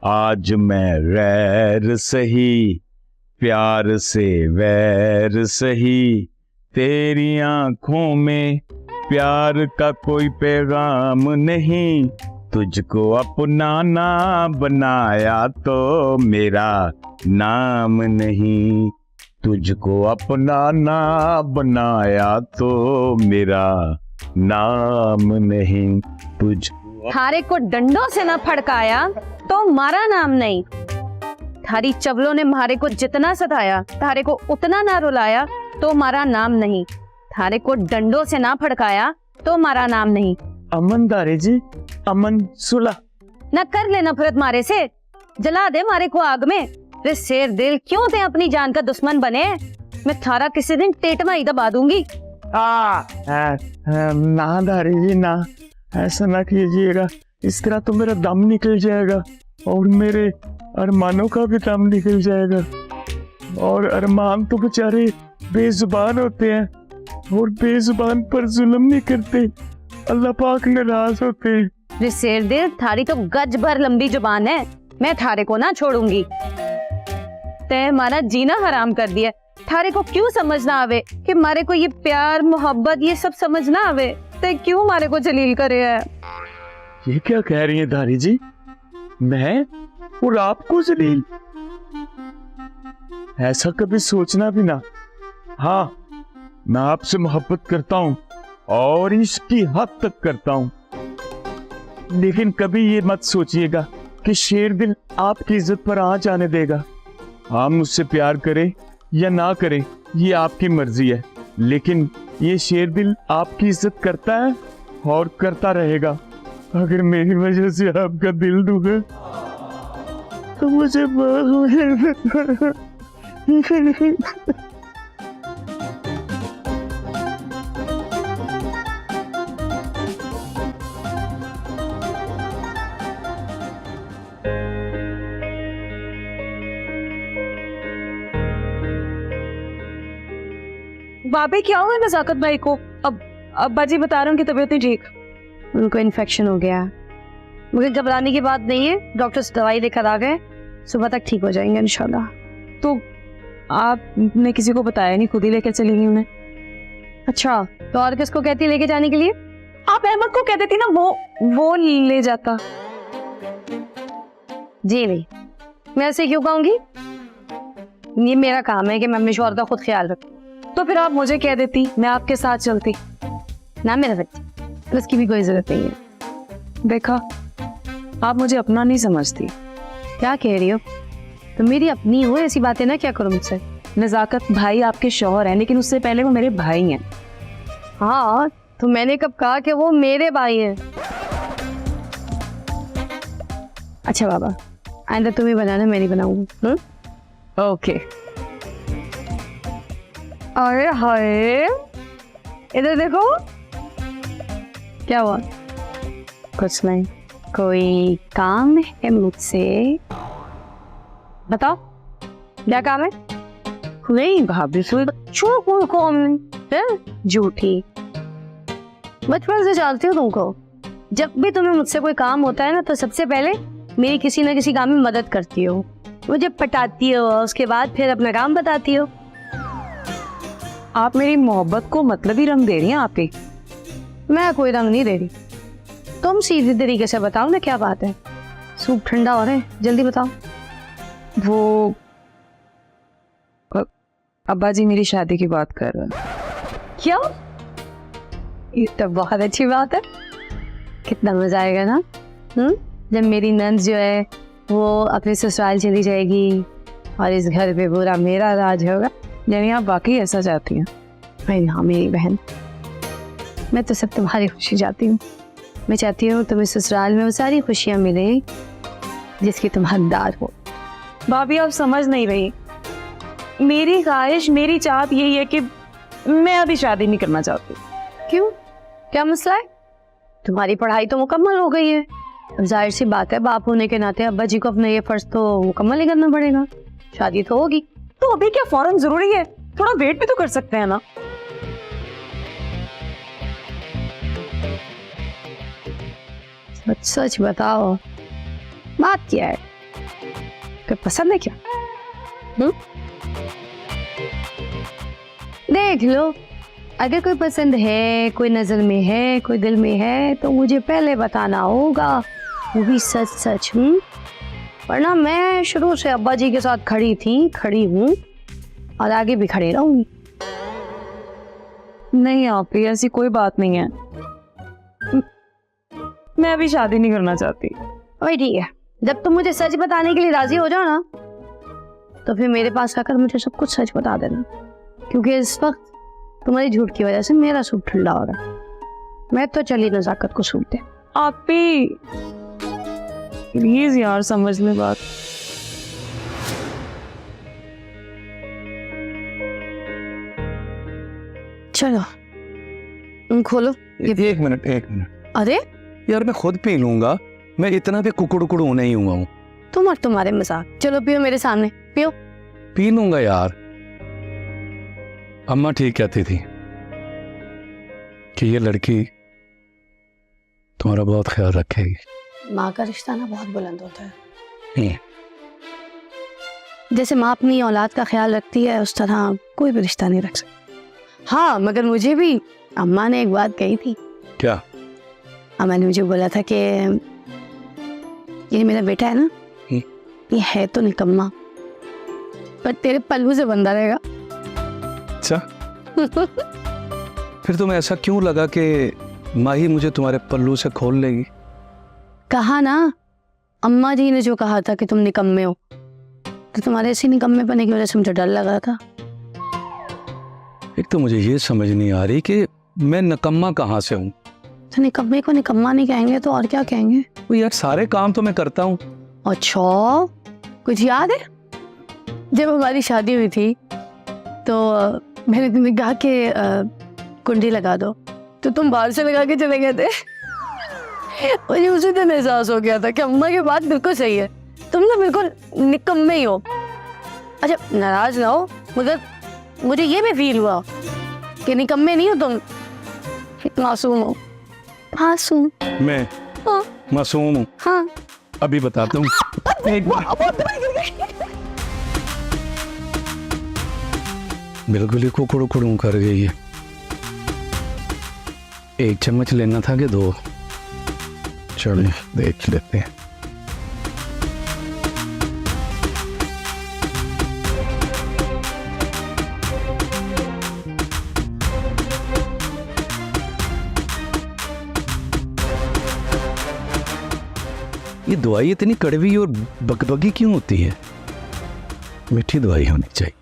आज मैं गैर सही, प्यार से वैर सही, तेरी आंखों में प्यार का कोई पैगाम नहीं, तुझको अपना ना बनाया तो मेरा नाम नहीं, तुझको अपना ना बनाया तो मेरा नाम नहीं, तुझको थारे को डंडों से न फड़काया तो मारा नाम नहीं, थारी चवलों ने मारे को जितना सताया थारे को उतना ना रुलाया तो मारा नाम नहीं, थारे को डंडों से ना फड़काया तो मारा नाम नहीं। अमन दारे जी, अमन सुला न कर ले नफरत मारे से, जला दे मारे को आग में। रे शेर दिल, क्यों ते अपनी जान का दुश्मन बने? मैं थारा किसी दिन टेटमा ही दबा दूंगी। ना दारे जी ना, ऐसा ना कीजिएगा, इस तरह तो मेरा दम निकल जाएगा और मेरे अरमानों का भी दम निकल जाएगा। और अरमान तो बेचारे बेजुबान होते हैं और बेजुबान पर जुल्म नहीं करते, अल्लाह पाक नाराज होते हैं। रे शेर दिल, थारी तो गज भर लंबी जुबान है, मैं थारे को ना छोड़ूंगी। ते हमारा जीना हराम कर दिया, थारे को क्यों समझ ना आवे कि मारे को ये प्यार मोहब्बत ये सब समझ ना आवे, ते क्यों मारे को जलील करे है? ये क्या कह रही है धारी जी, मैं और आपको जलील? ऐसा कभी सोचना भी ना। हाँ, मैं आपसे मोहब्बत करता हूँ और इसकी हद तक करता हूँ, लेकिन कभी ये मत सोचिएगा कि शेर दिल आपकी इज्जत पर आंच आने देगा। आप मुझसे प्यार करें या ना करें ये आपकी मर्जी है, लेकिन ये शेर दिल आपकी इज्जत करता है और करता रहेगा। अगर मेरी वजह से आपका दिल दुखे तो मुझे बाबे क्या हुआ नजाकत भाई को? अब अब्बा जी बता रहे हैं कि तबीयत नहीं ठीक, उनको इन्फेक्शन हो गया। मुझे घबराने की बात नहीं है, डॉक्टर से दवाई लेकर आ गए, सुबह तक ठीक हो जाएंगे इंशाल्लाह। तो आपने किसी को बताया नहीं, खुद ही लेकर चली गई उन्हें? अच्छा, तो और किसको कहती लेके जाने के लिए? आप अहमद को कह देती ना, वो ले जाता। जी नहीं, मैं ऐसे क्यों कहूंगी? ये मेरा काम है कि मैं अपने शौहर का खुद ख्याल रखूं। तो फिर आप मुझे कह देती, मैं आपके साथ चलती ना। मेरा बच्चा, उसकी भी कोई जरूरत नहीं है। देखा, आप मुझे अपना नहीं समझती। क्या कह रही हो? तुम मेरी अपनी हो, ऐसी बातें ना क्या करो मुझसे। नजाकत भाई आपके शौहर हैं, लेकिन उससे पहले वो मेरे भाई हैं। हाँ, तो मैंने कब कहा कि वो मेरे भाई हैं? अच्छा बाबा, आइंदा तुम्हें बनाना, मैं नहीं बनाऊंगी। ओके। अरे हाय, इधर देखो। क्या हुआ? कुछ नहीं। कोई काम है मुझसे? बताओ, क्या काम है? नहीं भाभी, बच्चों को काम नहीं, झूठी। बचपन से जानती हूँ तुमको, जब भी तुम्हें मुझसे कोई काम होता है ना, तो सबसे पहले मेरी किसी न किसी काम में मदद करती हो, मुझे पटाती हो, उसके बाद फिर अपना काम बताती हो। आप मेरी मोहब्बत को मतलब ही रंग दे रही हैं आप ही। मैं कोई रंग नहीं दे रही, तुम सीधे तरीके से बताओ ना क्या बात है। सूप ठंडा हो रहा है, जल्दी बताओ। वो अब्बा जी मेरी शादी की बात कर रहे हैं। क्या? ये तो बहुत अच्छी बात है, कितना मजा आएगा ना। जब मेरी नंद जो है वो अपने ससुराल चली जाएगी और इस घर पे पूरा मेरा राज होगा। यानी आप वाकई ऐसा चाहती हैं? भाई हाँ मेरी बहन, मैं तो सब तुम्हारी खुशी चाहती हूँ। मैं चाहती हूँ तुम्हें ससुराल में वो सारी खुशियाँ मिले जिसकी तुम हकदार हो। भाभी आप समझ नहीं रही, मेरी ख्वाहिश, मेरी चाहत यही है कि मैं अभी शादी नहीं करना चाहती। क्यों, क्या मसला है? तुम्हारी पढ़ाई तो मुकम्मल हो गई है, अब जाहिर सी बात है बाप होने के नाते अब्बा जी को अपना ये फर्ज तो मुकम्मल ही करना पड़ेगा, शादी तो होगी। तो अभी क्या फौरन जरूरी है? थोड़ा वेट भी तो कर सकते हैं ना। सच सच बताओ, बात क्या है? क्या पसंद है क्या? देख लो, अगर कोई पसंद है, कोई नजर में है, कोई दिल में है, तो मुझे पहले बताना होगा, वो भी सच सच। वरना मैं शुरू से अब्बा जी के साथ खड़ी हूँ और आगे भी खड़ी रहूंगी। नहीं आपी, ऐसी कोई बात नहीं है। मैं अभी शादी नहीं करना चाहती। वही ठीक है, जब तुम मुझे सच बताने के लिए राजी हो जाओ ना, तो फिर मेरे पास आकर मुझे सब कुछ सच बता देना, क्योंकि इस वक्त तुम्हारी झूठ की वजह से मेरा सूट ठंडा हो रहा है। मैं तो चली नजाकत को सूट दे। आपी प्लीज यार समझ ले बात। चलो खोलो। एक मिनट। अरे यार मैं खुद पी लूंगा, मैं इतना भी कुकुड़ नहीं हुआ हूँ। तुम और तुम्हारे मजाक। चलो पियो मेरे सामने, पियो। पी लूंगा यार। अम्मा ठीक कहती थी कि ये लड़की तुम्हारा बहुत ख्याल रखेगी। माँ का रिश्ता ना बहुत बुलंद होता है। हम्म। जैसे माँ अपनी औलाद का ख्याल रखती है, उस तरह कोई भी रिश्ता नहीं रख सकता। हाँ, मगर मुझे भी अम्मा ने एक बात कही थी। क्या? अम्मा ने मुझे बोला था कि ये मेरा बेटा है ना, ये है तो निकम्मा, पर तेरे पल्लू से बंधा रहेगा। अच्छा फिर तुम्हें ऐसा क्यों लगा कि माही मुझे तुम्हारे पल्लू से खोल लेगी? कहा ना, अम्मा जी ने जो कहा था कि तुम निकम्मे हो, तो तुम्हारे ऐसे निकम्मे पने की वजह से मुझे डर लगा था। एक तो मुझे ये समझ नहीं आ रही कि मैं निकम्मा कहाँ से हूँ। तो निकम्मे को निकम्मा नहीं कहेंगे तो और क्या कहेंगे? वो यार सारे काम तो मैं करता हूँ। अच्छा, कुछ याद है? जब हमारी शादी हुई थी तो मैंने तुम्हें कहा कि कुंडी लगा दो, तो तुम बाहर से लगा के चले गए थे। मुझे उसी दिन एहसास हो गया था कि अम्मा की बात बिल्कुल सही है, तुम ना बिल्कुल निकम्मे ही हो। अच्छा नाराज ना हो, मगर मुझे ये भी फील हुआ कि निकम्मे नहीं हो तुम, मासूम हो। मासूम? मैं मासूम हूँ? हाँ। अभी बताता हूँ। बिल्कुल ही कुकुड़ कर गई है। एक चम्मच लेना था कि दो? चलो देख लेते हैं। ये दवाई इतनी कड़वी और बकबकी क्यों होती है? मीठी दवाई होनी चाहिए।